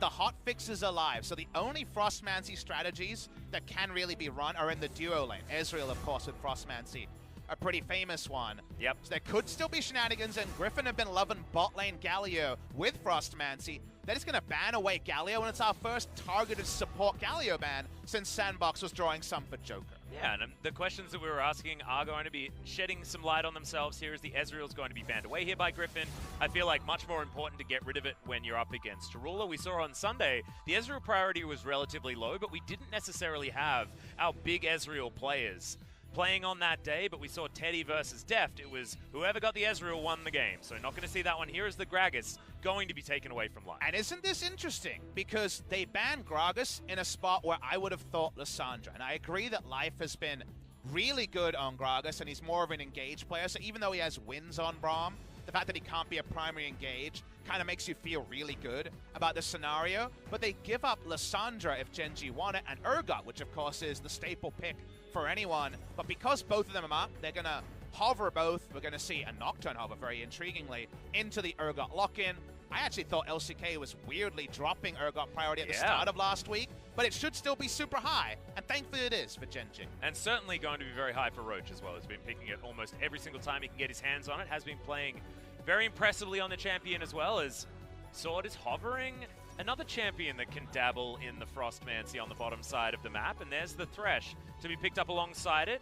the hot fixes are live. So the only Frostmancy strategies that can really be run are in the duo lane. Ezreal, of course, with Frostmancy, a pretty famous one. Yep. So there could still be shenanigans, and Griffin have been loving bot lane Galio with Frostmancy. That is going to ban away Galio, and it's our first targeted support Galio ban since Sandbox was drawing some for Joker. Yeah, and the questions that we were asking are going to be shedding some light on themselves here as the Ezreal's going to be banned away here by Griffin. I feel like much more important to get rid of it when you're up against Ruler. We saw on Sunday, the Ezreal priority was relatively low, but we didn't necessarily have our big Ezreal players playing on that day, but we saw Teddy versus Deft. It was whoever got the Ezreal won the game, so not going to see that one. Here is the Gragas going to be taken away from life. And isn't this interesting? Because they banned Gragas in a spot where I would have thought Lissandra. And I agree that Life has been really good on Gragas, and he's more of an engaged player, so even though he has wins on Braum, the fact that he can't be a primary engage kind of makes you feel really good about the scenario. But they give up Lissandra if Gen.G want it, and Urgot, which of course is the staple pick for anyone. But because both of them are up, they're going to hover both. We're going to see a Nocturne hover, very intriguingly, into the Urgot lock-in. I actually thought LCK was weirdly dropping Urgot priority at the start of last week, but it should still be super high, and thankfully it is for Gen.G. And certainly going to be very high for Roach as well. He's been picking it almost every single time he can get his hands on it. Has been playing very impressively on the champion as well, as Sword is hovering. Another champion that can dabble in the Frostmancy on the bottom side of the map, and there's the Thresh to be picked up alongside it.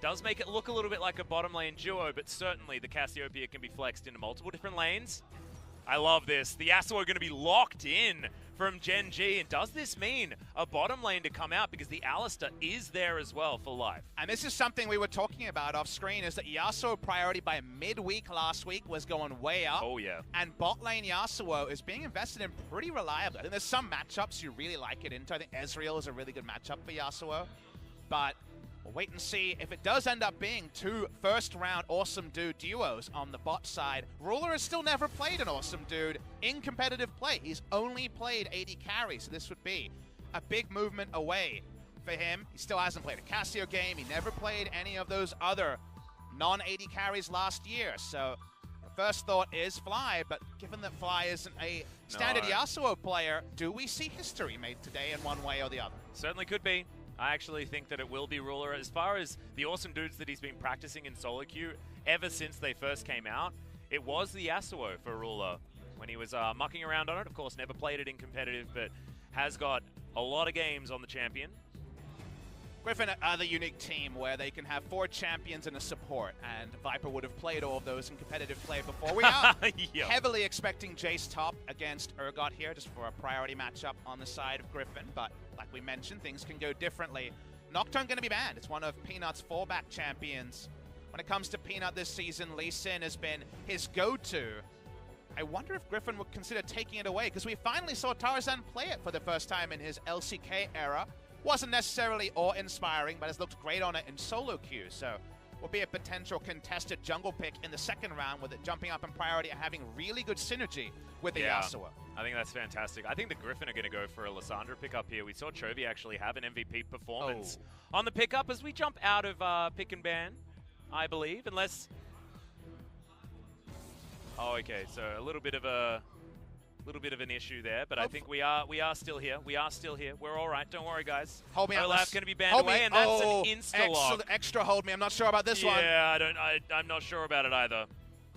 Does make it look a little bit like a bottom lane duo, but certainly the Cassiopeia can be flexed into multiple different lanes. I love this. The Yasuo are going to be locked in from Gen.G, and does this mean a bottom lane to come out, because the Alistar is there as well for life? And this is something we were talking about off screen, is that Yasuo priority by midweek last week was going way up. Oh yeah. And bot lane Yasuo is being invested in pretty reliably. I think there's some matchups you really like it into. I think Ezreal is a really good matchup for Yasuo, but we'll wait and see if it does end up being two first-round Awesome Dude duos on the bot side. Ruler has still never played an Awesome Dude in competitive play. He's only played AD carry, so this would be a big movement away for him. He still hasn't played a Cassio game. He never played any of those other non-AD carries last year. So the first thought is Fly, but given that Fly isn't a standard Yasuo player, do we see history made today in one way or the other? Certainly could be. I actually think that it will be Ruler. As far as the Awesome Dudes that he's been practicing in solo queue ever since they first came out, it was the Yasuo for Ruler when he was mucking around on it. Of course, never played it in competitive, but has got a lot of games on the champion. Griffin are the unique team where they can have 4 champions and a support, and Viper would have played all of those in competitive play before. We are heavily expecting Jace top against Urgot here, just for a priority matchup on the side of Griffin, but like we mentioned, things can go differently. Nocturne going to be banned. It's one of Peanut's fallback champions. When it comes to Peanut this season, Lee Sin has been his go-to. I wonder if Griffin would consider taking it away, because we finally saw Tarzan play it for the first time in his LCK era. Wasn't necessarily awe-inspiring, but has looked great on it in solo queue, so will be a potential contested jungle pick in the second round, with it jumping up in priority and having really good synergy with the Yasuo. I think that's fantastic. I think the Griffin are going to go for a Lissandra pickup here. We saw Chovy actually have an MVP performance on the pickup as we jump out of pick and ban, I believe, unless... Oh, okay, so a little bit of an issue there, but I think we are still here. We are still here. We're all right. Don't worry, guys. Hold me. Olaf's going to be banned away, and that's an insta-lock. Extra hold me. I'm not sure about this one. Yeah, I'm not sure about it either.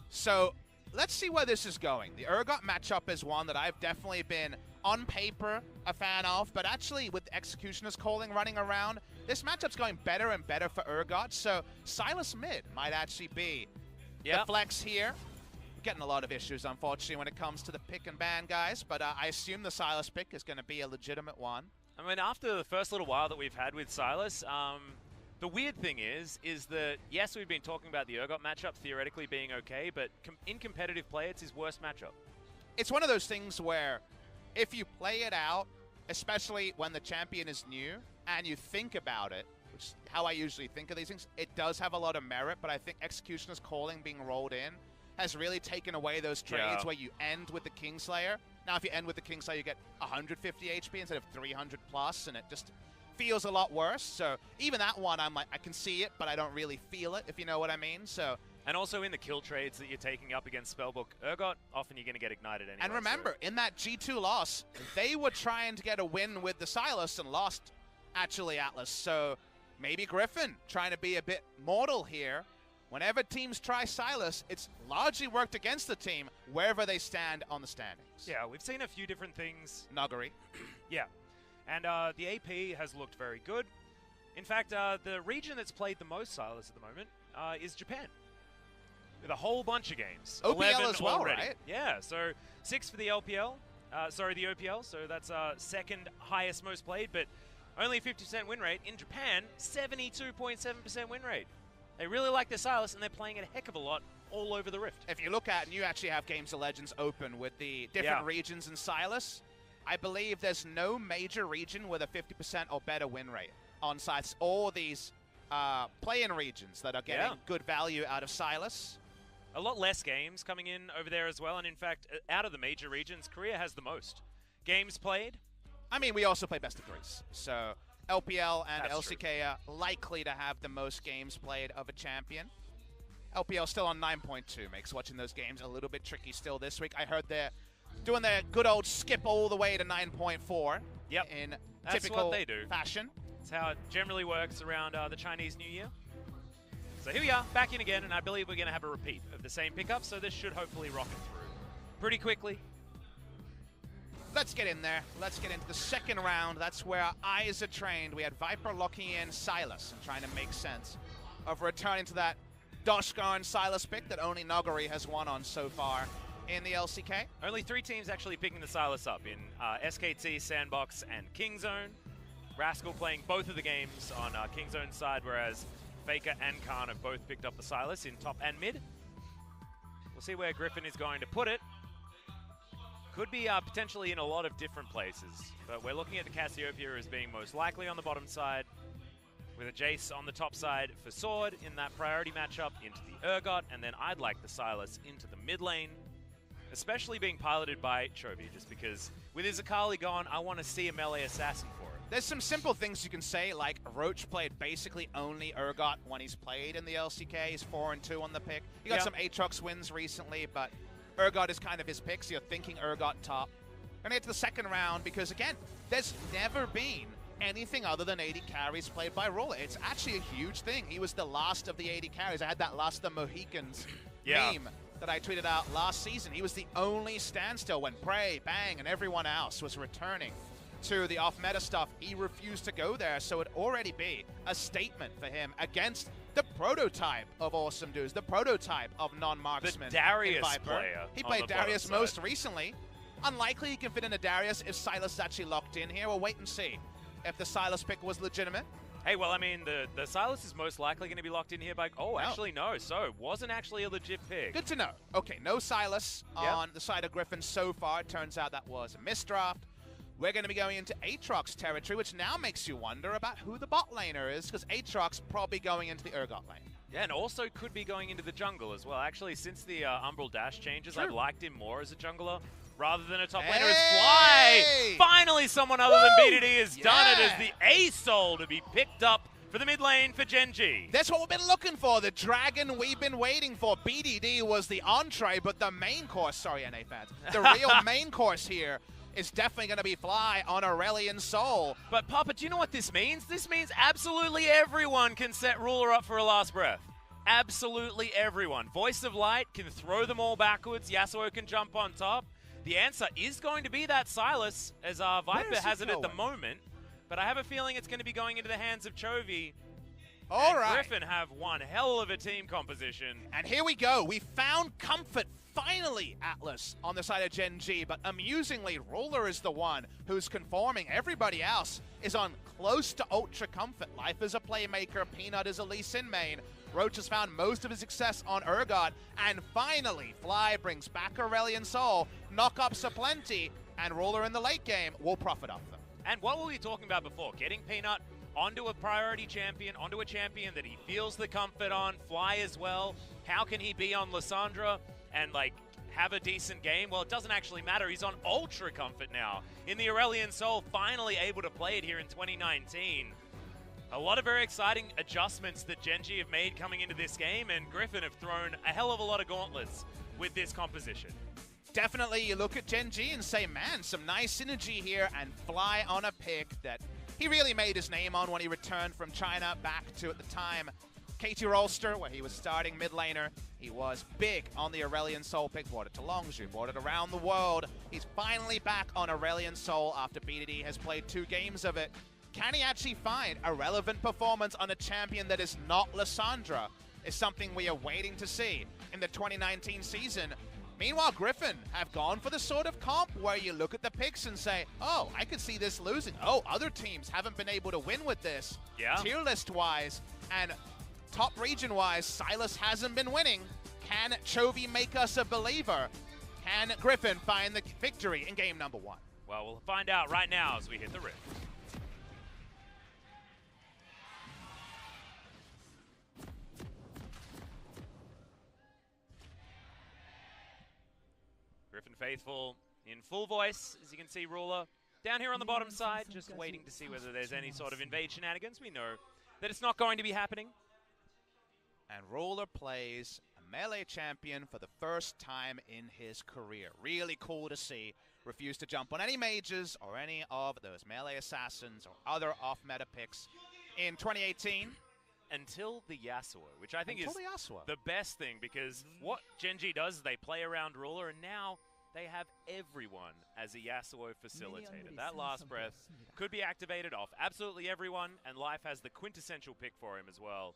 So let's see where this is going. The Urgot matchup is one that I've definitely been, on paper, a fan of, but actually with Executioner's calling running around, this matchup's going better and better for Urgot, so Sylas mid might actually be the flex here. Getting a lot of issues, unfortunately, when it comes to the pick and ban guys, but I assume the Sylas pick is going to be a legitimate one. I mean, after the first little while that we've had with Sylas, the weird thing is that, yes, we've been talking about the Urgot matchup theoretically being okay, but in competitive play, it's his worst matchup. It's one of those things where if you play it out, especially when the champion is new, and you think about it, which is how I usually think of these things, it does have a lot of merit, but I think Executioner's calling being rolled in has really taken away those trades where you end with the Kingslayer. Now, if you end with the Kingslayer, you get 150 HP instead of 300 plus, and it just feels a lot worse. So even that one, I'm like, I can see it, but I don't really feel it, if you know what I mean. So And also in the kill trades that you're taking up against Spellbook Urgot, often you're going to get ignited anyway. And remember, in that G2 loss, they were trying to get a win with the Sylas and lost, actually, Atlas. So maybe Griffin trying to be a bit mortal here. Whenever teams try Sylas, it's largely worked against the team wherever they stand on the standings. Yeah, we've seen a few different things. Nuggery. Yeah. And the AP has looked very good. In fact, the region that's played the most Sylas at the moment is Japan. With a whole bunch of games. OPL as well, already. right? Yeah, so 6 for the LPL. The OPL, so that's second highest most played, but only 50% win rate. In Japan, 72.7% win rate. They really like their Sylas, and they're playing it a heck of a lot all over the Rift. If you look at, and you actually have Games of Legends open with the different regions in Sylas, I believe there's no major region with a 50% or better win rate on sites. All these play-in regions that are getting good value out of Sylas. A lot less games coming in over there as well, and in fact, out of the major regions, Korea has the most games played. I mean, we also play best of threes, so LPL and That's LCK true. are likely to have the most games played of a champion. LPL still on 9.2, makes watching those games a little bit tricky still this week. I heard they're doing their good old skip all the way to 9.4 in typical what they do. fashion. That's how it generally works around the Chinese New Year. So here we are, back in again, and I believe we're going to have a repeat of the same pickup, so this should hopefully rocket through pretty quickly. Let's get in there. Let's get into the second round. That's where our eyes are trained. We had Viper locking in Sylas and trying to make sense of returning to that Doshgar and Sylas pick that only Nuggery has won on so far in the LCK. Only 3 teams actually picking the Sylas up in SKT, Sandbox, and Kingzone. Rascal playing both of the games on Kingzone's side, whereas Faker and Khan have both picked up the Sylas in top and mid. We'll see where Griffin is going to put it. Could be potentially in a lot of different places, but we're looking at the Cassiopeia as being most likely on the bottom side, with a Jace on the top side for Sword in that priority matchup into the Urgot, and then I'd like the Sylas into the mid lane, especially being piloted by Chovy, just because with his Akali gone, I want to see a melee assassin for it. There's some simple things you can say, like Roach played basically only Urgot when he's played in the LCK. He's 4-2 on the pick. He got some Aatrox wins recently, but Urgot is kind of his pick, so you're thinking Urgot top. We're gonna get to the second round because, again, there's never been anything other than 80 carries played by Ruler. It's actually a huge thing. He was the last of the 80 carries. I had that last of the Mohicans meme that I tweeted out last season. He was the only standstill when Prey, Bang, and everyone else was returning to the off-meta stuff. He refused to go there, so it'd already be a statement for him against the prototype of awesome dudes, the prototype of non-marksman. The Darius player. He played Darius most recently. Unlikely he can fit into Darius if Sylas is actually locked in here. We'll wait and see if the Sylas pick was legitimate. Hey, well, I mean, the Sylas is most likely going to be locked in here by... Oh, actually, no. So, it wasn't actually a legit pick. Good to know. Okay, no Sylas on the side of Griffin so far. It turns out that was a misdraft. We're going to be going into Aatrox territory, which now makes you wonder about who the bot laner is, because Aatrox probably going into the Urgot lane. Yeah, and also could be going into the jungle as well. Actually, since the Umbral Dash changes, I've liked him more as a jungler rather than a top laner. It's Fly! Finally, someone other than BDD has done it as the A-Soul to be picked up for the mid lane for Gen.G. That's what we've been looking for, the dragon we've been waiting for. BDD was the entree, but the main course, sorry NA fans, the real main course here is definitely going to be Fly on Aurelion Soul. But Papa, do you know what this means? This means absolutely everyone can set Ruler up for a last breath. Absolutely everyone. Voice of Light can throw them all backwards. Yasuo can jump on top. The answer is going to be that Sylas, as Viper has it at the moment. But I have a feeling it's going to be going into the hands of Chovy. All right. Griffin have one hell of a team composition. And here we go. We found comfort, finally, Atlas, on the side of Gen.G. But amusingly, Ruler is the one who's conforming. Everybody else is on close to ultra comfort. Life is a playmaker. Peanut is a Lee Sin main. Roach has found most of his success on Urgot. And finally, Fly brings back Aurelion Soul. Knock-ups are plenty. And Ruler in the late game will profit off them. And what were we talking about before? Getting Peanut onto a priority champion, onto a champion that he feels the comfort on, Fly as well. How can he be on Lissandra and, like, have a decent game? Well, it doesn't actually matter. He's on ultra comfort now. In the Aurelion Soul, finally able to play it here in 2019. A lot of very exciting adjustments that Gen.G have made coming into this game, and Griffin have thrown a hell of a lot of gauntlets with this composition. Definitely, you look at Gen.G and say, man, some nice synergy here, and Fly on a pick that he really made his name on when he returned from China back to, at the time, KT Rolster, where he was starting mid laner. He was big on the Aurelion Sol pick, brought it to Longzhu, brought it around the world. He's finally back on Aurelion Sol after BDD has played 2 games of it. Can he actually find a relevant performance on a champion that is not Lissandra? Is something we are waiting to see in the 2019 season. Meanwhile, Griffin have gone for the sort of comp where you look at the picks and say, oh, I could see this losing. Oh, other teams haven't been able to win with this. Yeah. Tier list-wise and top region-wise, Sylas hasn't been winning. Can Chovy make us a believer? Can Griffin find the victory in game number 1? Well, we'll find out right now as we hit the rift. Griffin faithful in full voice, as you can see, Ruler down here on the bottom side, just waiting to see whether there's any sort of invade shenanigans. We know that it's not going to be happening. And Ruler plays a melee champion for the first time in his career. Really cool to see. Refused to jump on any mages or any of those melee assassins or other off-meta picks in 2018. Until the Yasuo, which I think is the best thing, because what Gen.G does is they play around Ruler, and now they have everyone as a Yasuo facilitator. That last breath could be activated off absolutely everyone, and Life has the quintessential pick for him as well.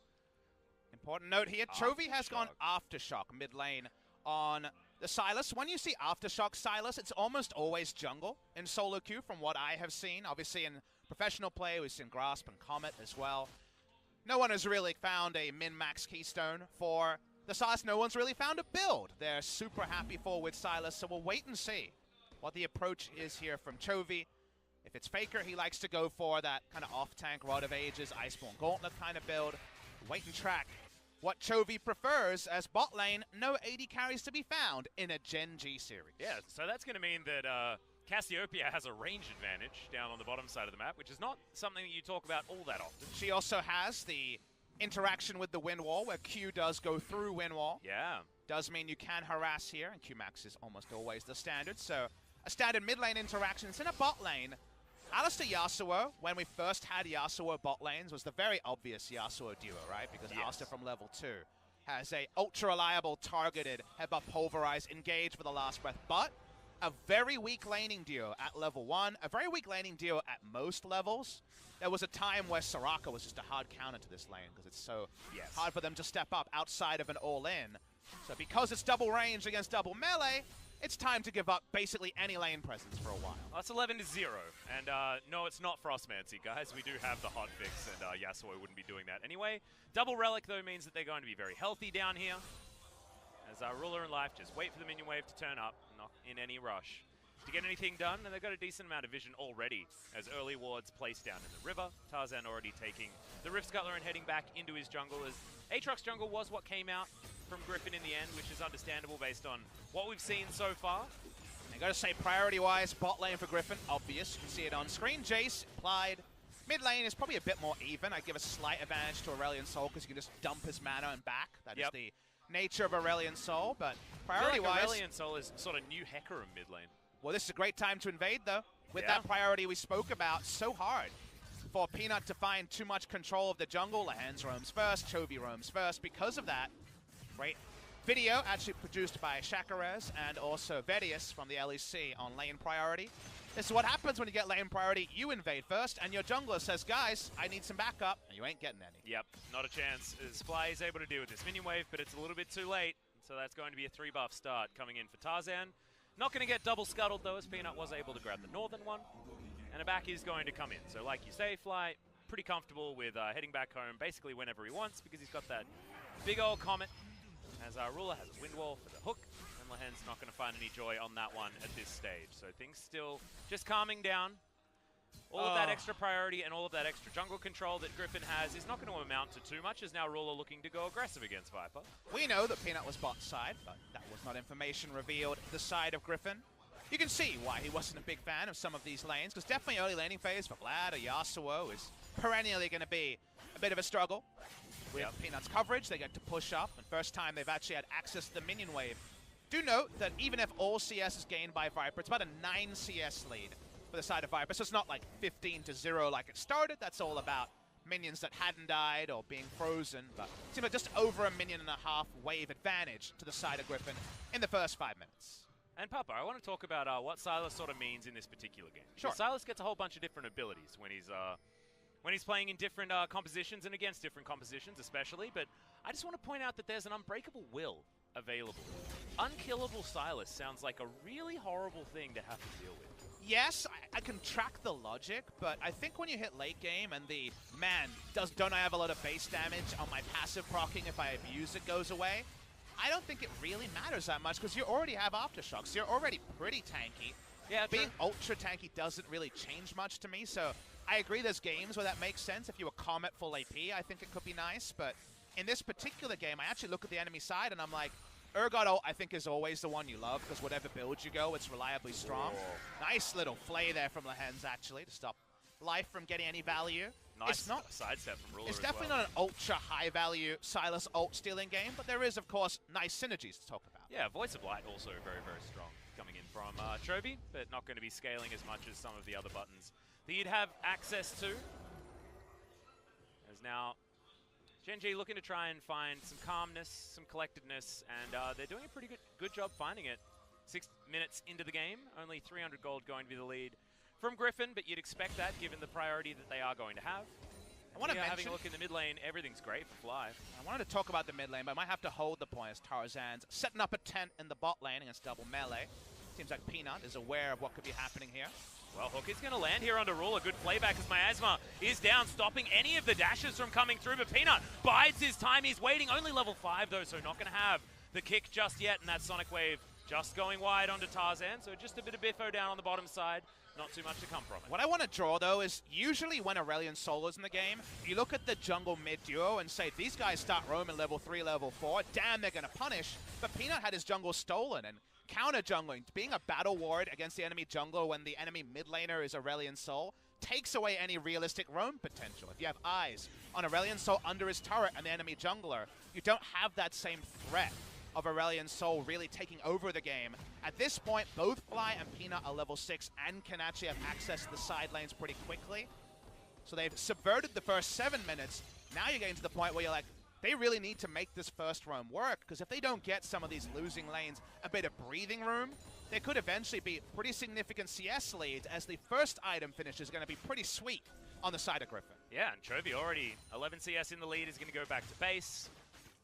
Important note here, Chovy has gone Aftershock mid lane on the Sylas. When you see Aftershock Sylas, it's almost always jungle in solo queue from what I have seen. Obviously in professional play, we've seen Grasp and Comet as well. No one has really found a min-max keystone for the Sylas. No one's really found a build they're super happy for with Sylas, so we'll wait and see what the approach is here from Chovy. If it's Faker, he likes to go for that kind of off-tank Rod of Ages, Iceborne Gauntlet kind of build. Wait and track what Chovy prefers, as bot lane, no AD carries to be found in a Gen.G series. Yeah, so that's going to mean that Cassiopeia has a range advantage down on the bottom side of the map, which is not something that you talk about all that often. She also has the interaction with the wind wall, where Q does go through wind wall. Yeah. Does mean you can harass here, and Qmax is almost always the standard. So a standard mid lane interaction. It's in a bot lane. Alistair Yasuo, when we first had Yasuo bot lanes, was the very obvious Yasuo duo, right? Because Alistair from level 2 has a ultra-reliable, targeted, headbutt pulverize, engage for the last breath. But a very weak laning duo at level 1, a very weak laning duo at most levels. There was a time where Soraka was just a hard counter to this lane because it's so hard for them to step up outside of an all-in. So because it's double range against double melee, it's time to give up basically any lane presence for a while. That's 11-0, and no, it's not Frostmancy, guys. We do have the hot fix, and Yasuo wouldn't be doing that anyway. Double Relic, though, means that they're going to be very healthy down here, as Ruler and Life just wait for the minion wave to turn up, not in any rush to get anything done, and they've got a decent amount of vision already as early wards placed down in the river. Tarzan already taking the Rift Scuttler and heading back into his jungle, as Aatrox jungle was what came out from Griffin in the end, which is understandable based on what we've seen so far. I gotta say, priority-wise, bot lane for Griffin, obvious. You can see it on screen. Jace applied. Mid lane is probably a bit more even. I give a slight advantage to Aurelion Sol because you can just dump his mana and back. That is the nature of Aurelion Sol, but priority-wise... Aurelion Sol is sort of new Hecarim mid lane. Well, this is a great time to invade, though. With that priority we spoke about, so hard for Peanut to find too much control of the jungle. Lehans roams first, Chovy roams first. Because of that, great video actually produced by Shakarez and also Vedius from the LEC on lane priority. This is what happens when you get lane priority. You invade first, and your jungler says, guys, I need some backup, and you ain't getting any. Yep, not a chance. As Fly is able to deal with this minion wave, but it's a little bit too late. So that's going to be a 3-buff start coming in for Tarzan. Not going to get double scuttled, though, as Peanut was able to grab the northern one. And a back is going to come in. So like you say, Fly, pretty comfortable with heading back home basically whenever he wants, because he's got that big old Comet. As Ruler has a wind wall for the hook, and Lehen's not going to find any joy on that one at this stage. So things still just calming down. All of that extra priority and all of that extra jungle control that Griffin has is not going to amount to too much, as now Ruler looking to go aggressive against Viper. We know that Peanut was bot side, but that was not information revealed the side of Griffin. You can see why he wasn't a big fan of some of these lanes, because definitely early laning phase for Vlad or Yasuo is perennially going to be a bit of a struggle. With Peanut's coverage, they get to push up, and first time they've actually had access to the minion wave. Do note that even if all CS is gained by Viper, it's about a 9 CS lead for the side of Viper, so it's not like 15-0 like it started. That's all about minions that hadn't died or being frozen, but it seems like just over a 1.5 minion wave advantage to the side of Griffin in the first 5 minutes. And Papa, I want to talk about what Sylas sort of means in this particular game. Sure. Sylas gets a whole bunch of different abilities when he's playing in different compositions and against different compositions especially, but I just want to point out that there's an unbreakable will available. Unkillable Sylas sounds like a really horrible thing to have to deal with. Yes, I can track the logic, but I think when you hit late game and the, man, don't I have a lot of base damage on my passive proccing if I abuse it goes away, I don't think it really matters that much because you already have Aftershocks. You're already pretty tanky. Yeah, being ultra tanky doesn't really change much to me, so I agree there's games where that makes sense. If you were Comet full AP, I think it could be nice, but in this particular game, I actually look at the enemy side and I'm like, Urgot ult, I think, is always the one you love, because whatever build you go, it's reliably strong. Whoa. Nice little flay there from Lehens, actually, to stop Life from getting any value. Nice it's not, sidestep from Ruler. It's definitely not an ultra high value Sylas ult stealing game, but there is, of course, nice synergies to talk about. Yeah, Voice of Light also very, very strong coming in from Chovy, but not going to be scaling as much as some of the other buttons that you'd have access to. As now Gen.G looking to try and find some calmness, some collectedness, and they're doing a pretty good job finding it. 6 minutes into the game, only 300 gold going to be the lead from Griffin, but you'd expect that given the priority that they are going to have. I want to mention, having a look in the mid lane, everything's great for Fly. I wanted to talk about the mid lane, but I might have to hold the point as Tarzan's setting up a tent in the bot lane against double melee. Seems like Peanut is aware of what could be happening here. Well, Hook is going to land here under Ruler. Good playback as Miasma is down, stopping any of the dashes from coming through. But Peanut bides his time. He's waiting. Only level 5, though, so not going to have the kick just yet. And that Sonic Wave just going wide onto Tarzan. So just a bit of biffo down on the bottom side. Not too much to come from it. What I want to draw, though, is usually when Aurelion solo's in the game, you look at the jungle mid duo and say, these guys start roaming level 3, level 4. Damn, they're going to punish. But Peanut had his jungle stolen, and counter jungling, being a battle ward against the enemy jungler when the enemy mid laner is Aurelion Sol, takes away any realistic roam potential. If you have eyes on Aurelion Sol under his turret and the enemy jungler, you don't have that same threat of Aurelion Sol really taking over the game. At this point, both Fly and Peanut are level 6 and can actually have access to the side lanes pretty quickly. So they've subverted the first 7 minutes. Now you're getting to the point where you're like, they really need to make this first roam work, because if they don't get some of these losing lanes a bit of breathing room, there could eventually be pretty significant CS leads, as the first item finish is going to be pretty sweet on the side of Griffin. Yeah, and Chovy already 11 CS in the lead, is going to go back to base.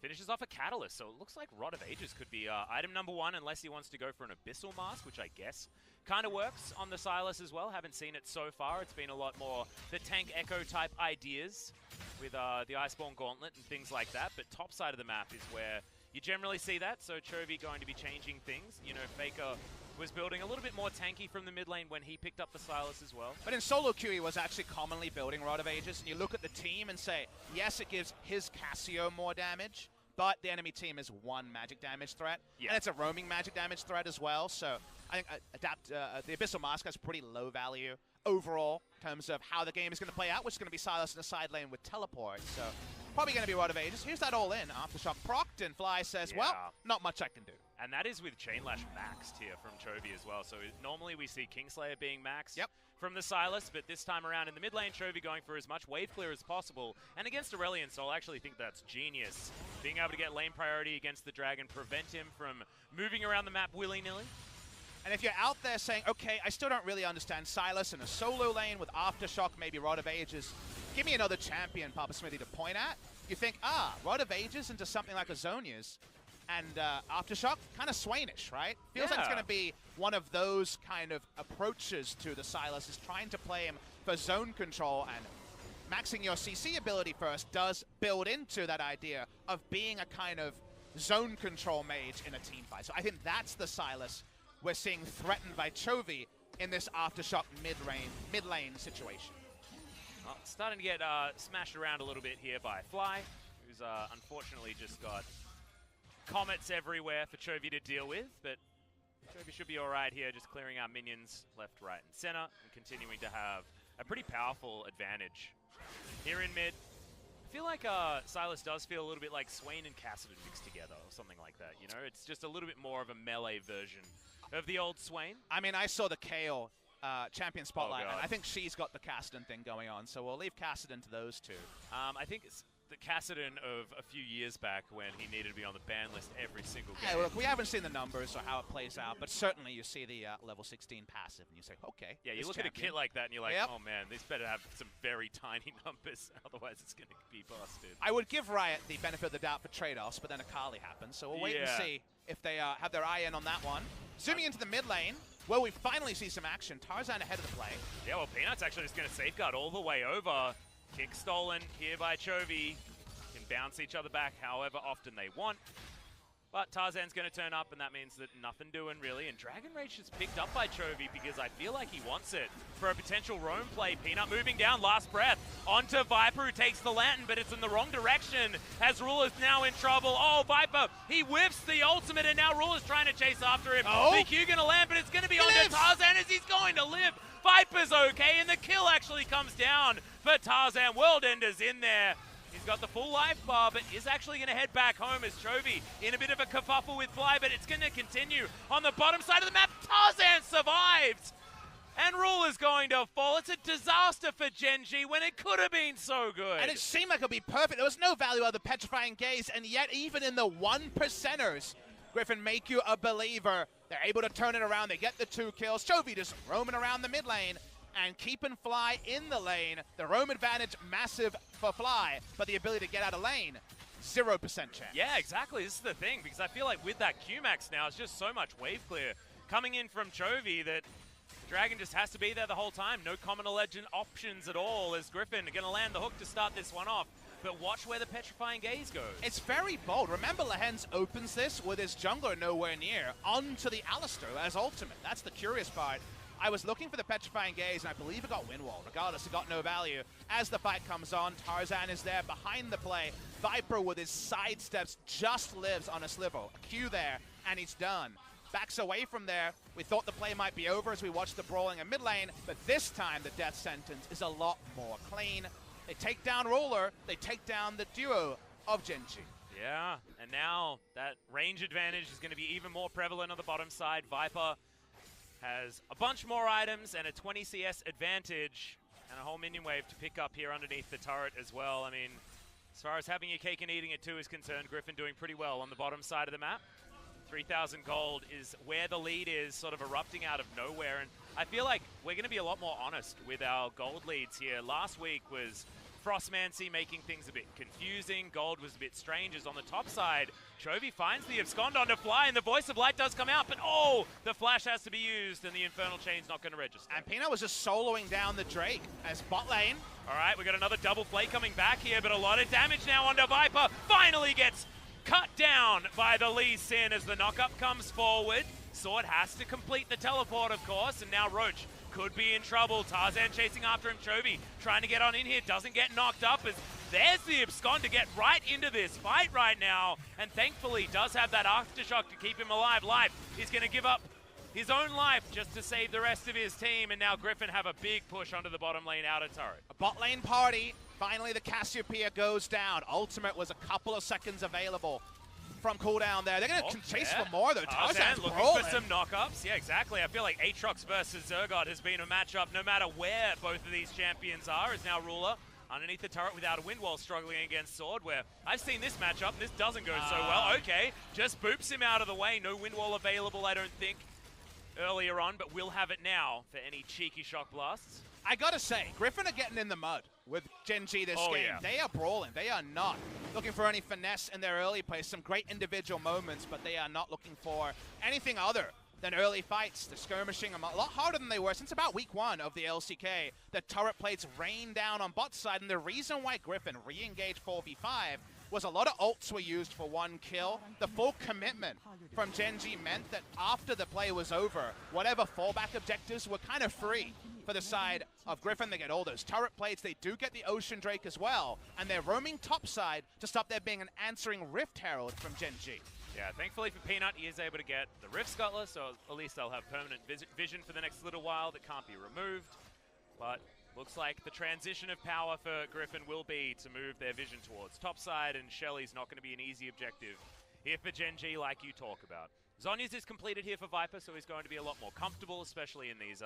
Finishes off a Catalyst, so it looks like Rod of Ages could be item number 1, unless he wants to go for an Abyssal Mask, which I guess kind of works on the Sylas as well. Haven't seen it so far. It's been a lot more the Tank Echo type ideas with the Iceborne Gauntlet and things like that, but top side of the map is where you generally see that, so Chovy going to be changing things. You know, Faker was building a little bit more tanky from the mid lane when he picked up the Sylas as well. But in solo queue, he was actually commonly building Rod of Ages, and you look at the team and say, yes, it gives his Cassio more damage, but the enemy team is 1 magic damage threat, and it's a roaming magic damage threat as well, so I think the Abyssal Mask has pretty low value overall in terms of how the game is going to play out, which is going to be Sylas in the side lane with Teleport, so probably going to be Rod of Ages. Here's that all-in. Aftershock procced, and Fly says, well, not much I can do. And that is with Chainlash maxed here from Chovy as well, so normally we see Kingslayer being maxed from the Sylas, but this time around in the mid lane, Chovy going for as much wave clear as possible, and against Aurelion Sol, I actually think that's genius. Being able to get lane priority against the Dragon, prevent him from moving around the map willy-nilly. And if you're out there saying, okay, I still don't really understand Sylas in a solo lane with Aftershock, maybe Rod of Ages, give me another champion, Papa Smithy, to point at. You think, Rod of Ages into something like a Zhonya's, and Aftershock, kind of Swainish, right? Feels like it's going to be one of those kind of approaches to the Sylas, is trying to play him for zone control, and maxing your CC ability first does build into that idea of being a kind of zone control mage in a team fight. So I think that's the Sylas we're seeing threatened by Chovy in this Aftershock mid-lane situation. Well, starting to get smashed around a little bit here by Fly, who's unfortunately just got comets everywhere for Chovy to deal with, but Chovy should be all right here, just clearing our minions left, right, and center, and continuing to have a pretty powerful advantage Here in mid, I feel like Silas does feel a little bit like Swain and Cassidy mixed together or something like that, you know? It's just a little bit more of a melee version of the old Swain. I mean, I saw the KO champion spotlight, and God. I think she's got the Cassidy thing going on, so we'll leave Cassidy to those two. I think it's the Cassidy of a few years back when he needed to be on the ban list every single game. Yeah, look, we haven't seen the numbers or how it plays out, but certainly you see the level 16 passive, and you say, okay. Yeah, you look at a kit like that, and you're like, oh man, this better have some very tiny numbers, otherwise it's going to be busted. I would give Riot the benefit of the doubt for trade-offs, but then Akali happens, so we'll wait and see if they have their eye in on that one. Zooming into the mid lane, where we finally see some action. Tarzan ahead of the play. Yeah, well, Peanut's actually just going to safeguard all the way over. Kick stolen here by Chovy. Can bounce each other back however often they want. But Tarzan's going to turn up, and that means that nothing doing really. And Dragon Rage is picked up by Chovy because I feel like he wants it for a potential roam play. Peanut moving down, last breath, onto Viper, who takes the lantern, but it's in the wrong direction as Ruler's now in trouble. Oh, Viper, he whiffs the ultimate, and now Ruler's trying to chase after him. The Q going to land, but it's going to be onto Tarzan as he's going to live. Viper's okay, and the kill actually comes down for Tarzan. World Ender's in there. He's got the full life bar, but is actually going to head back home as Chovy in a bit of a kerfuffle with Fly, but it's going to continue on the bottom side of the map. Tarzan survives, and Ruler's going to fall. It's a disaster for Gen.G when it could have been so good. And it seemed like it would be perfect. There was no value out of the Petrifying Gaze, and yet even in the 1%ers, Griffin make you a believer. They're able to turn it around. They get the 2 kills. Chovy just roaming around the mid lane and keeping Fly in the lane. The roam advantage massive for Fly, but the ability to get out of lane, 0% chance. Yeah, exactly. This is the thing, because I feel like with that Q-Max now, it's just so much wave clear coming in from Chovy that Dragon just has to be there the whole time. No common legend options at all as Griffin going to land the hook to start this one off. But watch where the Petrifying Gaze goes. It's very bold. Remember, Lehens opens this with his jungler nowhere near onto the Alistair as ultimate. That's the curious part. I was looking for the Petrifying Gaze, and I believe it got Windwall. Regardless, it got no value. As the fight comes on, Tarzan is there behind the play. Viper with his sidesteps just lives on a sliver. A Q there, and he's done. Backs away from there. We thought the play might be over as we watched the brawling in mid lane, but this time the death sentence is a lot more clean. They take down Ruler, they take down the duo of Gen.G. Yeah, and now that range advantage is going to be even more prevalent on the bottom side. Viper has a bunch more items and a 20 CS advantage and a whole minion wave to pick up here underneath the turret as well. I mean, as far as having your cake and eating it too is concerned, Griffin doing pretty well on the bottom side of the map. 3,000 gold is where the lead is, sort of erupting out of nowhere, and I feel like we're going to be a lot more honest with our gold leads here. Last week was Frostmancy making things a bit confusing. Gold was a bit strange as on the top side. Chovy finds the abscond onto Fly, and the Voice of Light does come out, but oh, the flash has to be used, and the Infernal Chain's not going to register. And Peanut was just soloing down the Drake as bot lane. All right, we got another double play coming back here, but a lot of damage now onto Viper. Finally gets cut down by the Lee Sin as the knockup comes forward. Sword has to complete the teleport, of course, and now Roach could be in trouble. Tarzan chasing after him. Chovy trying to get on in here, doesn't get knocked up as there's the abscond to get right into this fight right now, and thankfully does have that aftershock to keep him alive. Life is going to give up his own life just to save the rest of his team, and now Griffin have a big push onto the bottom lane outer turret. A bot lane party. Finally, the Cassiopeia goes down. Ultimate was a couple of seconds available from cooldown there. They're going to chase for more, though. Tarzan's looking rolling for some knockups. Yeah, exactly. I feel like Aatrox versus Zergod has been a matchup no matter where both of these champions are, as now Ruler underneath the turret without a wind wall struggling against Sword, where I've seen this matchup. This doesn't go so well. Okay, just boops him out of the way. No wind wall available, I don't think, earlier on, but we'll have it now for any cheeky shock blasts. I gotta say, Griffin are getting in the mud with Gen.G this game. Yeah. They are brawling. They are not looking for any finesse in their early play. Some great individual moments, but they are not looking for anything other than early fights. They're skirmishing a lot harder than they were since about week 1 of the LCK. The turret plates rain down on bot side, and the reason why Griffin re-engaged 4v5 was a lot of ults were used for one kill. The full commitment from Gen.G meant that after the play was over, whatever fallback objectives were kind of free for the side of Griffin. They get all those turret plates. They do get the Ocean Drake as well, and they're roaming topside to stop there being an answering Rift Herald from Gen.G. Yeah, thankfully for Peanut, he is able to get the Rift Scuttler, so at least they'll have permanent vision for the next little while that can't be removed. But Looks like the transition of power for Griffin will be to move their vision towards topside, and Shelly's not going to be an easy objective here for Gen.G like you talk about. Zhonya's is completed here for Viper, so he's going to be a lot more comfortable, especially in these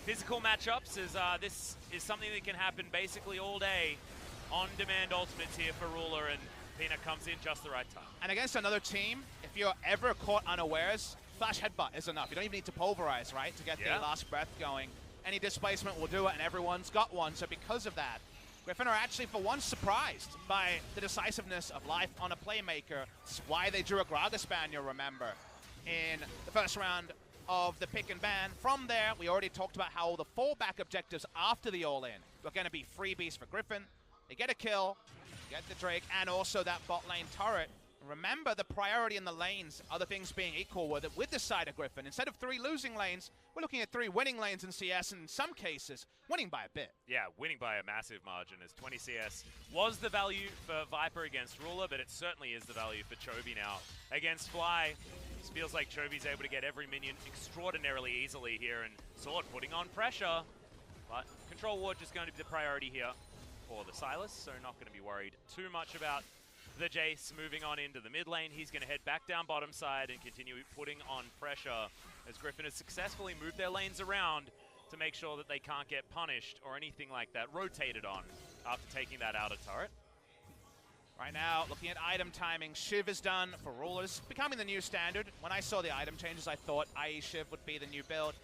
physical matchups, as this is something that can happen basically all day. On-demand ultimates here for Ruler, and Peanut comes in just the right time. And against another team, if you're ever caught unawares, flash headbutt is enough. You don't even need to pulverize, right, to get the last breath going. Any displacement will do it, and everyone's got one. So because of that, Griffin are actually, for once, surprised by the decisiveness of life on a playmaker. It's why they drew a Gragaspan, you'll remember, in the first round of the pick and ban. From there, we already talked about how the fallback objectives after the all-in were going to be freebies for Griffin. They get a kill, get the Drake, and also that bot lane turret. Remember, the priority in the lanes, other things being equal, were that with the side of Griffin, instead of 3 losing lanes, we're looking at 3 winning lanes in CS, and in some cases, winning by a bit. Yeah, winning by a massive margin, as 20 CS was the value for Viper against Ruler, but it certainly is the value for Chovy now against Fly. It feels like Chovy's able to get every minion extraordinarily easily here, and Sword putting on pressure. But Control Ward just going to be the priority here for the Sylas, so not going to be worried too much about the Jace. Moving on into the mid lane. He's going to head back down bottom side and continue putting on pressure as Griffin has successfully moved their lanes around to make sure that they can't get punished or anything like that, rotated on after taking that outer turret. Right now, looking at item timing, Shiv is done for Rulers, becoming the new standard. When I saw the item changes, I thought IE Shiv would be the new build.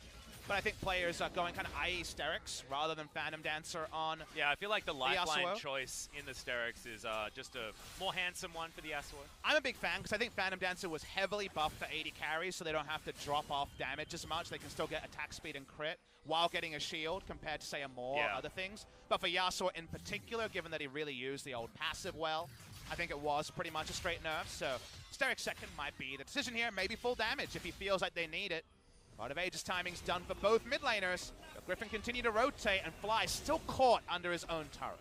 But I think players are going kind of IE Sterix rather than Phantom Dancer on. Yeah, I feel like the lifeline choice in the Sterix is just a more handsome one for the Yasuo. I'm a big fan because I think Phantom Dancer was heavily buffed for 80 carries, so they don't have to drop off damage as much. They can still get attack speed and crit while getting a shield compared to, say, a Maw or other things. But for Yasuo in particular, given that he really used the old passive well, I think it was pretty much a straight nerf. So Sterix second might be the decision here. Maybe full damage if he feels like they need it. Part of Aegis timing's done for both mid laners. But Griffin continue to rotate, and Fly still caught under his own turret.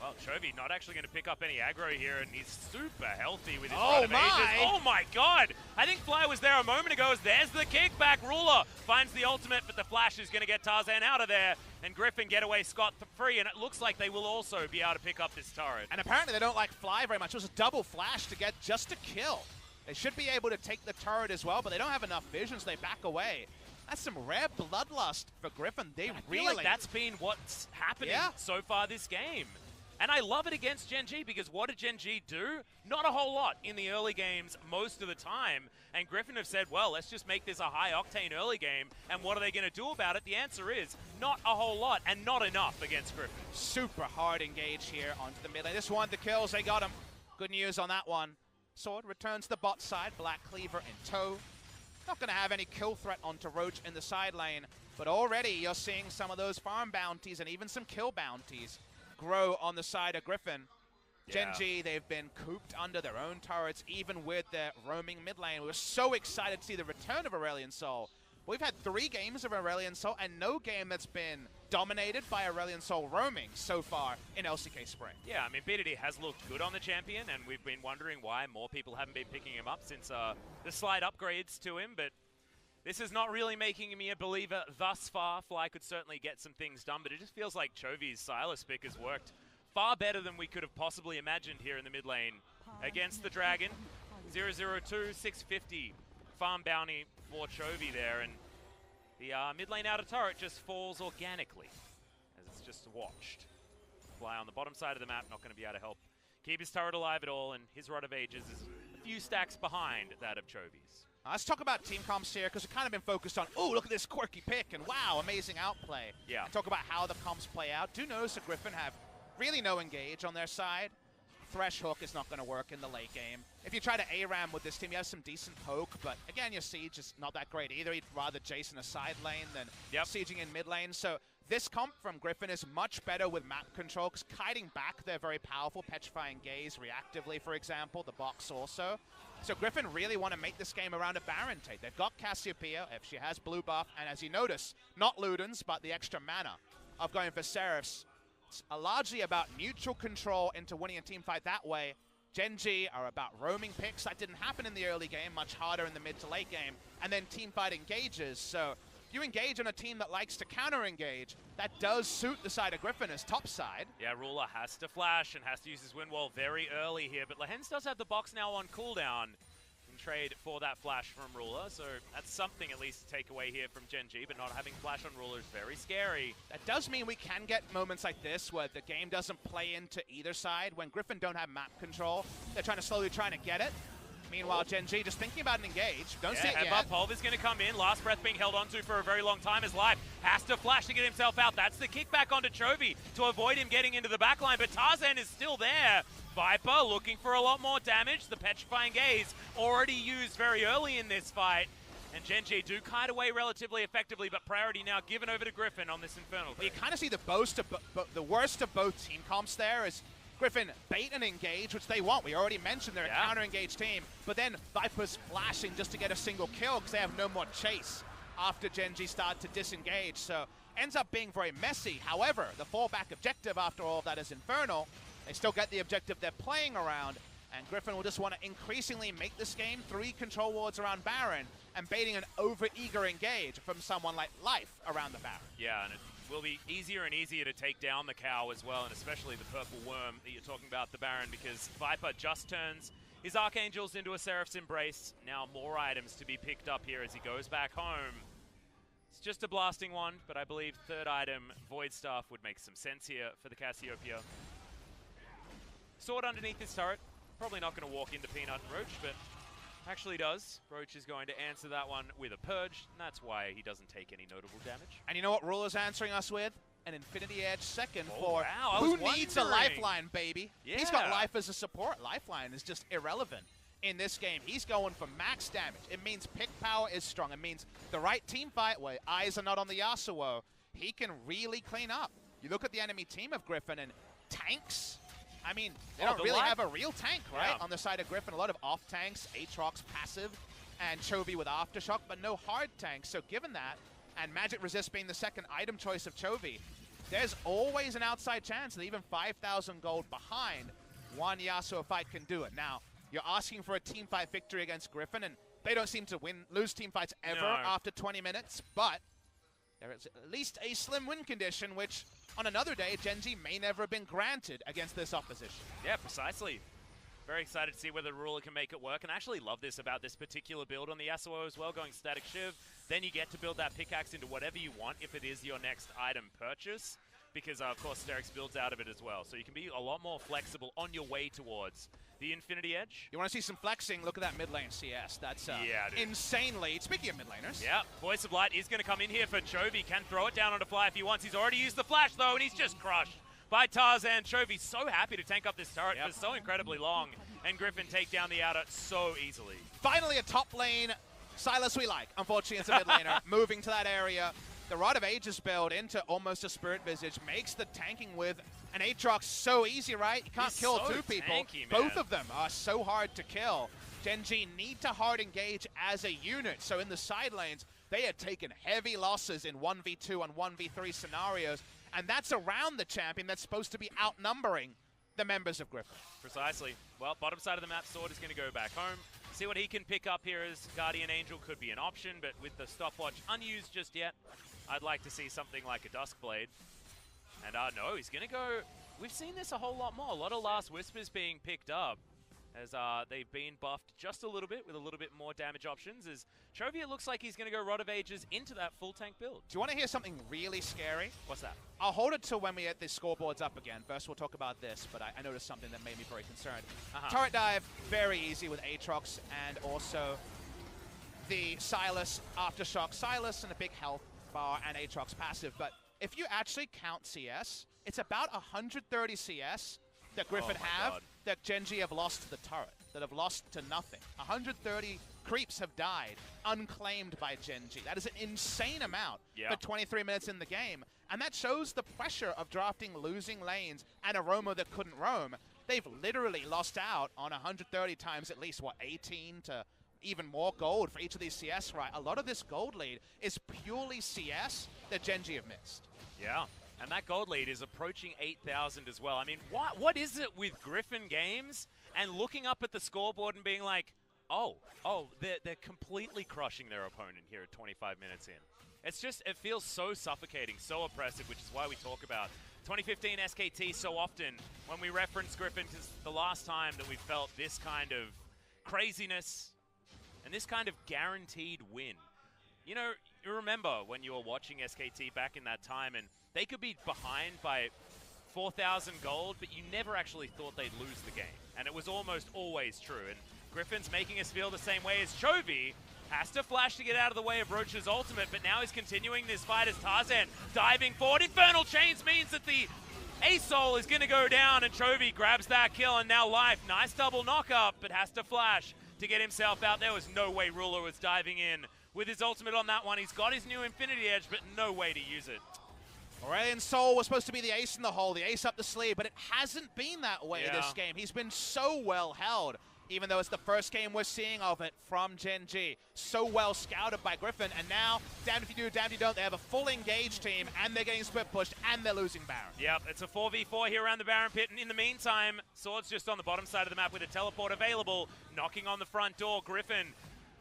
Well, Chovy not actually going to pick up any aggro here, and he's super healthy with his Rod of Aegis. Oh my god! I think Fly was there a moment ago as there's the kickback. Ruler finds the ultimate, but the flash is going to get Tarzan out of there, and Griffin get away scot-free, and it looks like they will also be able to pick up this turret. And apparently they don't like Fly very much. It was a double flash to get just a kill. They should be able to take the turret as well, but they don't have enough vision, so they back away. That's some rare bloodlust for Griffin. They I feel like that's been what's happening so far this game. And I love it against Gen.G because what did Gen.G do? Not a whole lot in the early games most of the time. And Griffin have said, well, let's just make this a high-octane early game. And what are they going to do about it? The answer is not a whole lot and not enough against Griffin. Super hard engage here onto the mid lane. This one, the kills, they got him. Good news on that one. Sword returns to the bot side. Black Cleaver in tow. Not going to have any kill threat onto Roach in the side lane, but already you're seeing some of those farm bounties and even some kill bounties grow on the side of Griffin. Gen.G, they've been cooped under their own turrets, even with their roaming mid lane. We were so excited to see the return of Aurelion Sol. We've had 3 games of Aurelion Sol and no game that's been dominated by Aurelion Sol roaming so far in LCK Spring. Yeah, I mean, BDD has looked good on the champion, and we've been wondering why more people haven't been picking him up since the slight upgrades to him, but this is not really making me a believer thus far. Fly could certainly get some things done, but it just feels like Chovy's Sylas pick has worked far better than we could have possibly imagined here in the mid lane against the Dragon. 002, 650 farm bounty for Chovy there, and the mid lane outer turret just falls organically as it's just watched. Fly on the bottom side of the map, not going to be able to help keep his turret alive at all, and his Rod of Aegis is a few stacks behind that of Chovy's. Let's talk about team comps here, because we've kind of been focused on, oh, look at this quirky pick, and wow, amazing outplay. Yeah. And talk about how the comps play out. Do notice that Griffin have really no engage on their side. Thresh Hook is not going to work in the late game. If you try to ARAM with this team, you have some decent poke, but again, your Siege is not that great either. He'd rather Jace in a side lane than sieging in mid lane. So this comp from Griffin is much better with map control, because kiting back their very powerful Petrifying Gaze reactively, for example, the box also. So Griffin really want to make this game around a Baron take. They've got Cassiopeia, if she has blue buff, and as you notice, not Ludens, but the extra mana of going for Seraphs. It's largely about neutral control into winning a team fight that way. Gen.G are about roaming picks. That didn't happen in the early game, much harder in the mid to late game. And then team fight engages. So If you engage on a team that likes to counter-engage, that does suit the side of Griffin as top side. Yeah, Ruler has to flash and has to use his wind wall very early here, but Lehens does have the box now on cooldown. Trade for that flash from Ruler, so that's something at least to take away here from Gen.G, but not having flash on Ruler is very scary. That does mean we can get moments like this where the game doesn't play into either side. When Griffin don't have map control, they're slowly trying to get it. Meanwhile, Gen.G just thinking about an engage. Don't see it yet. Pulver's going to come in. Last breath being held onto for a very long time as Life has to flash to get himself out. That's the kickback onto Chovy to avoid him getting into the backline, but Tarzan is still there. Viper looking for a lot more damage. The Petrifying Gaze already used very early in this fight. And Gen.G do kite away relatively effectively, but priority now given over to Griffin on this Infernal. Well, you kind of see the worst of both team comps there is Griffin bait and engage, which they want. We already mentioned they're a counter-engage team, but then Viper's flashing just to get a single kill because they have no more chase after Gen.G start to disengage. So ends up being very messy. However, the fallback objective after all of that is Infernal. They still get the objective they're playing around, and Griffin will just want to increasingly make this game 3 control wards around Baron and baiting an over-eager engage from someone like Life around the Baron. Yeah, and it will be easier and easier to take down the cow as well, and especially the purple worm that you're talking about, the Baron, because Viper just turns his Archangels into a Seraph's Embrace. Now more items to be picked up here as he goes back home. It's just a blasting one, but I believe third item, Void Staff, would make some sense here for the Cassiopeia. Sword underneath this turret. Probably not going to walk into Peanut and Roach, but actually does. Roach is going to answer that one with a Purge, and that's why he doesn't take any notable damage. And you know what Ruler's answering us with? An Infinity Edge second for who needs a lifeline, baby? Yeah. He's got Life as a support. Lifeline is just irrelevant in this game. He's going for max damage. It means pick power is strong. It means the right team fight where eyes are not on the Yasuo, he can really clean up. You look at the enemy team of Griffin and tanks. I mean, they don't really have a real tank, right? On the side of Griffin, a lot of off tanks, Aatrox passive, and Chovy with Aftershock, but no hard tanks. So given that, and Magic Resist being the second item choice of Chovy, there's always an outside chance that even 5,000 gold behind, one Yasuo fight can do it. Now, you're asking for a team fight victory against Griffin, and they don't seem to lose team fights ever after 20 minutes, but there is at least a slim win condition, which on another day, Gen.G may never have been granted against this opposition. Yeah, precisely. Very excited to see whether Ruler can make it work, and I actually love this about this particular build on the Yasuo as well, going Static Shiv. Then you get to build that pickaxe into whatever you want if it is your next item purchase, because of course Sterix builds out of it as well. So you can be a lot more flexible on your way towards the Infinity Edge. You want to see some flexing? Look at that mid lane CS. That's insane lead. Speaking of mid laners. Yeah, Voice of Light is going to come in here for Chovy. Can throw it down on a fly if he wants. He's already used the flash though, and he's just crushed by Tarzan. Chovy so happy to tank up this turret for so incredibly long, and Griffin take down the outer so easily. Finally a top lane Sylas we like. Unfortunately, it's a mid laner. Moving to that area. The Rod of Ages build into almost a Spirit Visage makes the tanking with an Aatrox so easy, right? You can't kill two people. Tanky, both of them are so hard to kill. Gen.G need to hard engage as a unit. So in the side lanes, they had taken heavy losses in 1v2 and 1v3 scenarios. And that's around the champion that's supposed to be outnumbering the members of Griffin. Precisely. Well, bottom side of the map, Sword is going to go back home. See what he can pick up here as Guardian Angel could be an option, but with the stopwatch unused just yet, I'd like to see something like a Duskblade. And no, he's going to go... We've seen this a whole lot more. A lot of Last Whispers being picked up as they've been buffed just a little bit with a little bit more damage options. As Chovy, it looks like he's going to go Rod of Ages into that full tank build. Do you want to hear something really scary? What's that? I'll hold it till when we get the scoreboards up again. First, we'll talk about this, but I noticed something that made me very concerned. Turret dive, very easy with Aatrox and also the Sylas Aftershock. Sylas and a big health bar and Aatrox passive, but if you actually count CS, it's about 130 CS that Griffin that Gen.G have lost to the turret, that have lost to nothing. 130 creeps have died, unclaimed by Gen.G. That is an insane amount for 23 minutes in the game, and that shows the pressure of drafting losing lanes and a roamer that couldn't roam. They've literally lost out on 130 times at least, what, 18 to even more gold for each of these CS, right? A lot of this gold lead is purely CS that Gen.G have missed. Yeah, and that gold lead is approaching 8,000 as well. I mean, what is it with Griffin games and looking up at the scoreboard and being like, oh, they're completely crushing their opponent here at 25 minutes in. It's just, it feels so suffocating, so oppressive, which is why we talk about 2015 SKT so often when we reference Griffin, because the last time that we felt this kind of craziness and this kind of guaranteed win. You know, you remember when you were watching SKT back in that time and they could be behind by 4,000 gold, but you never actually thought they'd lose the game. And it was almost always true. And Griffin's making us feel the same way as Chovy. Has to flash to get out of the way of Roach's ultimate, but now he's continuing this fight as Tarzan diving forward. Infernal Chains means that the Asol is going to go down, and Chovy grabs that kill, and now Life. Nice double knock-up, but has to flash to get himself out. There was no way Ruler was diving in with his ultimate on that one. He's got his new Infinity Edge, but no way to use it. Aurelion Sol was supposed to be the ace in the hole, the ace up the sleeve, but it hasn't been that way this game. He's been so well held, even though it's the first game we're seeing of it from Gen.G. So well scouted by Griffin, and now, damned if you do, damned if you don't, they have a full engaged team, and they're getting split pushed, and they're losing Baron. Yep, it's a 4v4 here around the Baron pit, and in the meantime, Sword's just on the bottom side of the map with a teleport available, knocking on the front door. Griffin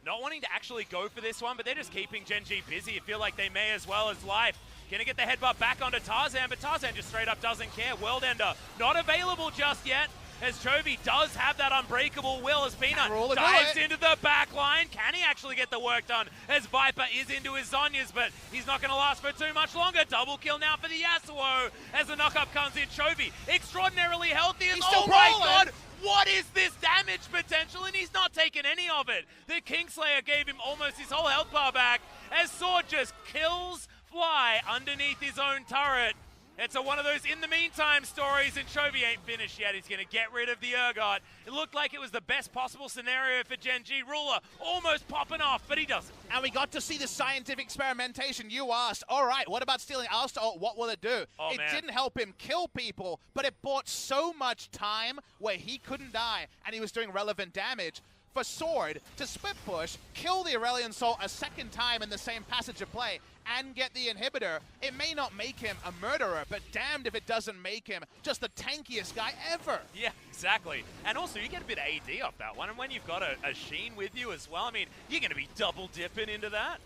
not wanting to actually go for this one, but they're just keeping Gen.G busy. You feel like they may as well as Life. Gonna get the headbutt back onto Tarzan, but Tarzan just straight up doesn't care. World Ender not available just yet, as Chovy does have that unbreakable will as Peanut dives into the back line. Can he actually get the work done as Viper is into his Zhonya's, but he's not going to last for too much longer. Double kill now for the Yasuo as the knockup comes in. Chovy, extraordinarily healthy. Oh my god! What is this damage potential? And he's not taking any of it. The Kingslayer gave him almost his whole health bar back as Sword just kills Fly underneath his own turret. It's one of those in the meantime stories, and Chovy ain't finished yet. He's going to get rid of the Urgot. It looked like it was the best possible scenario for Gen.G. Ruler almost popping off, but he doesn't. And we got to see the scientific experimentation. You asked, all right, what about stealing Alistar? Oh, what will it do? Oh, it man. didn't help him kill people, but it bought so much time where he couldn't die, and he was doing relevant damage. For Sword to split push, kill the Aurelion Sol a second time in the same passage of play, and get the inhibitor, it may not make him a murderer, but damned if it doesn't make him just the tankiest guy ever. Yeah, exactly. And also, you get a bit of AD off that one, and when you've got a Sheen with you as well, I mean, you're going to be double dipping into that.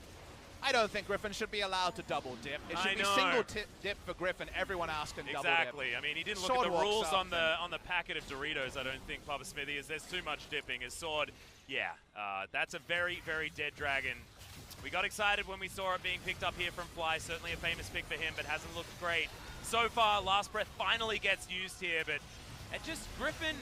I don't think Griffin should be allowed to double dip. It should be single dip for Griffin. Everyone else can double dip. Exactly. I mean, he didn't look at the rules on the packet of Doritos, I don't think, Papa Smithy, is there's too much dipping. His Sword, yeah, that's a very, very dead dragon. We got excited when we saw it being picked up here from Fly. Certainly a famous pick for him, but hasn't looked great so far. Last Breath finally gets used here, but it just, Griffin,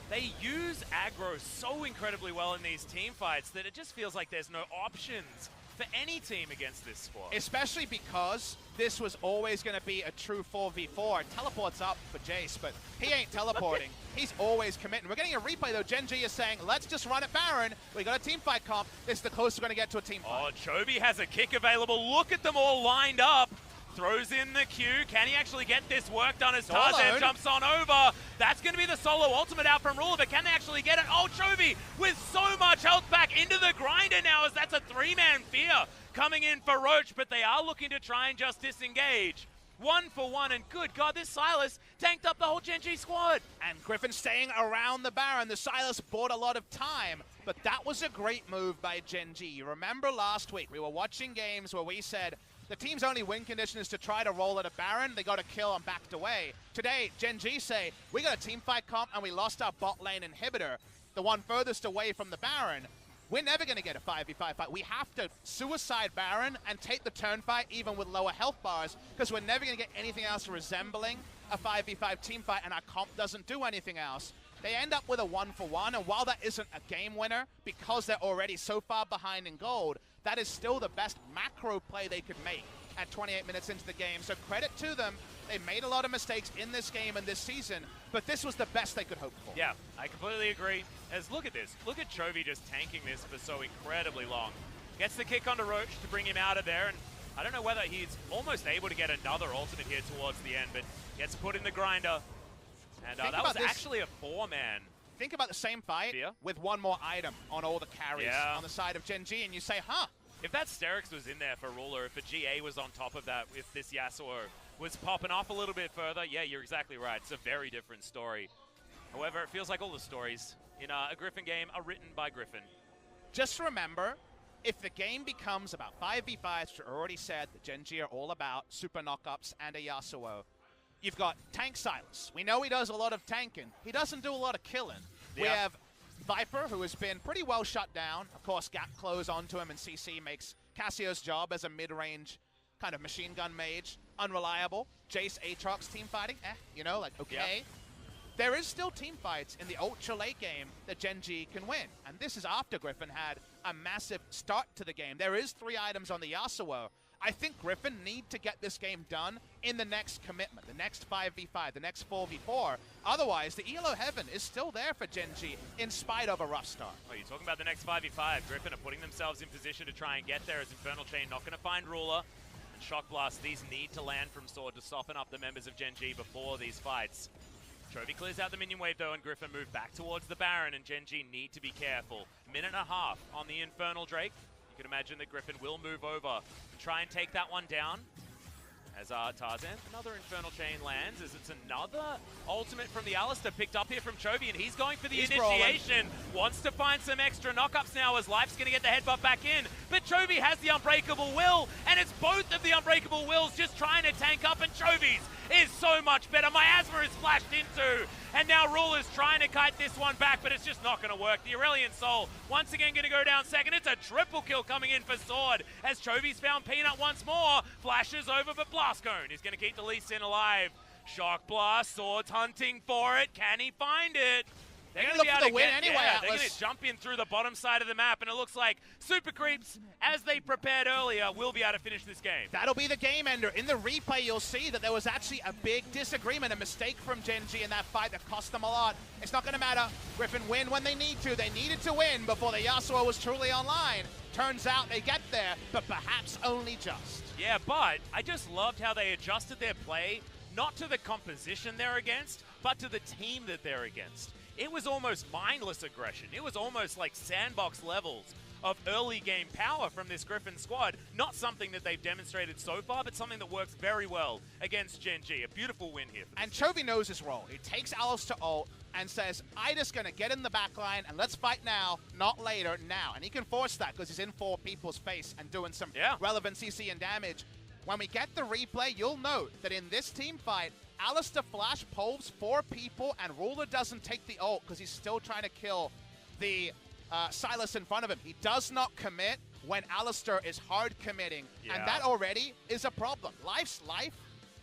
they use aggro so incredibly well in these team fights that it just feels like there's no options for any team against this squad. Especially because this was always going to be a true 4v4. Teleports up for Jace, but he ain't teleporting. He's always committing. We're getting a replay though. Gen.G is saying, let's just run it Baron. We got a team fight comp. This is the closest we're going to get to a team fight. Oh, Chovy has a kick available. Look at them all lined up. Throws in the Q. Can he actually get this work done as Tarzan jumps on over? That's going to be the solo ultimate out from Ruler, but can they actually get it? Oh, Chovy with so much health back into the grinder now, as that's a three-man fear coming in for Roach, but they are looking to try and just disengage. 1-for-1, and good God, this Sylas tanked up the whole Gen.G squad. And Griffin staying around the Baron. The Sylas bought a lot of time, but that was a great move by Gen.G. You remember last week, we were watching games where we said, the team's only win condition is to try to roll at a Baron. They got a kill and backed away. Today, Gen.G say, we got a team fight comp and we lost our bot lane inhibitor, the one furthest away from the Baron. We're never going to get a 5v5 fight. We have to suicide Baron and take the turn fight even with lower health bars, because we're never going to get anything else resembling a 5v5 team fight, and our comp doesn't do anything else. They end up with a 1-for-1, and while that isn't a game winner, because they're already so far behind in gold, that is still the best macro play they could make at 28 minutes into the game. So credit to them. They made a lot of mistakes in this game and this season, but this was the best they could hope for. Yeah, I completely agree. As look at this. Look at Chovy just tanking this for so incredibly long. Gets the kick onto Roach to bring him out of there, and I don't know whether he's almost able to get another ultimate here towards the end, but gets put in the grinder. And that was actually a 4-man. Think about the same fight with one more item on all the carries on the side of Gen.G, and you say, huh? If that Sterix was in there for Ruler, if a GA was on top of that, if this Yasuo was popping off a little bit further, yeah, you're exactly right. It's a very different story. However, it feels like all the stories in a Griffin game are written by Griffin. Just remember, if the game becomes about 5v5s, which I already said that Gen.G are all about, super knockups and a Yasuo, you've got Tank Silas. We know he does a lot of tanking. He doesn't do a lot of killing. Yeah. We have Viper, who has been pretty well shut down. Of course, gap close onto him, and CC makes Cassio's job as a mid-range kind of machine gun mage unreliable. Jace, Aatrox team fighting, you know, like, okay. Yep. There is still team fights in the ultra late game that Gen.G can win. And this is after Griffin had a massive start to the game. There is 3 items on the Yasuo. I think Griffin need to get this game done in the next commitment, the next 5v5, the next 4v4. Otherwise, the ELO heaven is still there for Gen.G in spite of a rough start. Oh, you're talking about the next 5v5. Griffin are putting themselves in position to try and get there as Infernal Chain not going to find Ruler. And Shock Blast, these need to land from Sword to soften up the members of Gen.G before these fights. Chovy clears out the minion wave though, and Griffin move back towards the Baron, and Gen.G need to be careful. Minute and a half on the Infernal Drake. You can imagine that Griffin will move over and try and take that one down. As Tarzan, another Infernal Chain lands, as it's another ultimate from the Alistar picked up here from Chovy, and he's going for the initiation. Wants to find some extra knockups now as Life's going to get the headbutt back in. But Chovy has the Unbreakable Will, and it's both of the Unbreakable Wills just trying to tank up, and Chovy's is so much better. Miasma is flashed into, and now Ruler's trying to kite this one back, but it's just not going to work. The Aurelion Soul once again going to go down second. It's a triple kill coming in for Sword, as Chovy's found Peanut once more. Flashes over, but Blastcone is going to keep the Lee Sin alive. Shock Blast, Sword's hunting for it. Can he find it? They're going to be able to win anyway. Yeah, they're going to jump in through the bottom side of the map, and it looks like Super Creeps, as they prepared earlier, will be able to finish this game. That'll be the game ender. In the replay, you'll see that there was actually a big disagreement, a mistake from Gen.G in that fight that cost them a lot. It's not going to matter. Griffin win when they need to. They needed to win before the Yasuo was truly online. Turns out they get there, but perhaps only just. Yeah, but I just loved how they adjusted their play, not to the composition they're against, but to the team that they're against. It was almost mindless aggression. It was almost like sandbox levels of early game power from this Griffin squad. Not something that they've demonstrated so far, but something that works very well against Gen.G. A beautiful win here. And Chovy knows his role. He takes Alistar ult and says, I'm just going to get in the back line and let's fight now, not later, now. And he can force that because he's in 4 people's face and doing some relevant CC and damage. When we get the replay, you'll note that in this team fight, Alistar flash pulls 4 people, and Ruler doesn't take the ult because he's still trying to kill the Silas in front of him. He does not commit when Alistar is hard committing, and that already is a problem. Life's life,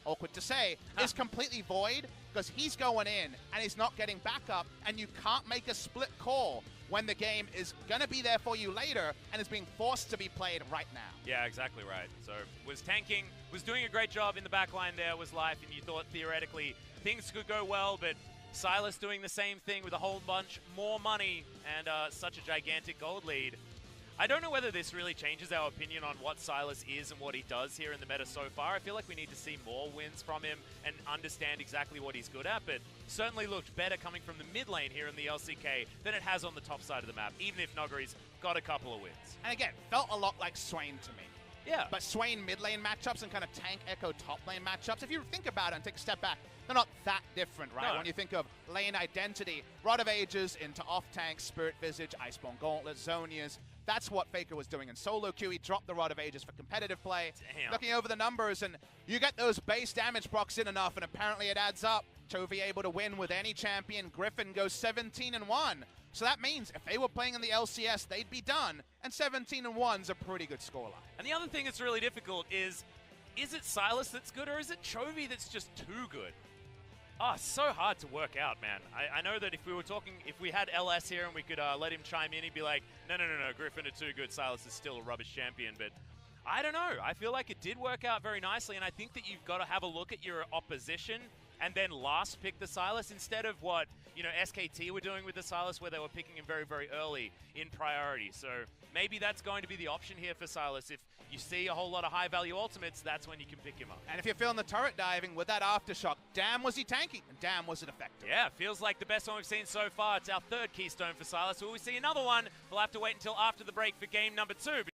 awkward to say, is completely void because he's going in and he's not getting backup, and you can't make a split call when the game is going to be there for you later and is being forced to be played right now. Yeah, exactly right. So was tanking, was doing a great job in the back line there, was Life, and you thought theoretically things could go well, but Silas doing the same thing with a whole bunch more money and such a gigantic gold lead. I don't know whether this really changes our opinion on what Silas is and what he does here in the meta so far. I feel like we need to see more wins from him and understand exactly what he's good at, but certainly looked better coming from the mid lane here in the LCK than it has on the top side of the map, even if Nogari's got a couple of wins. And again, felt a lot like Swain to me. Yeah. But Swain mid lane matchups and kind of Tank Echo top lane matchups, if you think about it and take a step back, they're not that different, right? No. When you think of lane identity, Rod of Ages into off-tank, Spirit Visage, Iceborne Gauntlet, Zonias. That's what Faker was doing in solo queue. He dropped the Rod of Ages for competitive play. Damn. Looking over the numbers, and you get those base damage procs in enough, and apparently it adds up. Chovy able to win with any champion. Griffin goes 17-1. So that means if they were playing in the LCS, they'd be done. And 17-1's a pretty good scoreline. And the other thing that's really difficult is it Silas that's good, or is it Chovy that's just too good? Oh, it's so hard to work out, man. I know that if we had LS here and we could let him chime in, he'd be like, no, Griffin are too good, Silas is still a rubbish champion. But I don't know. I feel like it did work out very nicely, and I think that you've got to have a look at your opposition and then last pick the Silas instead of what, SKT were doing with the Silas, where they were picking him very, very early in priority. So maybe that's going to be the option here for Silas. If you see a whole lot of high-value ultimates, that's when you can pick him up. And if you're feeling the turret diving with that aftershock, damn was he tanking, and damn was it effective. Yeah, feels like the best one we've seen so far. It's our 3rd keystone for Silas. Will we see another one? We'll have to wait until after the break for game number 2.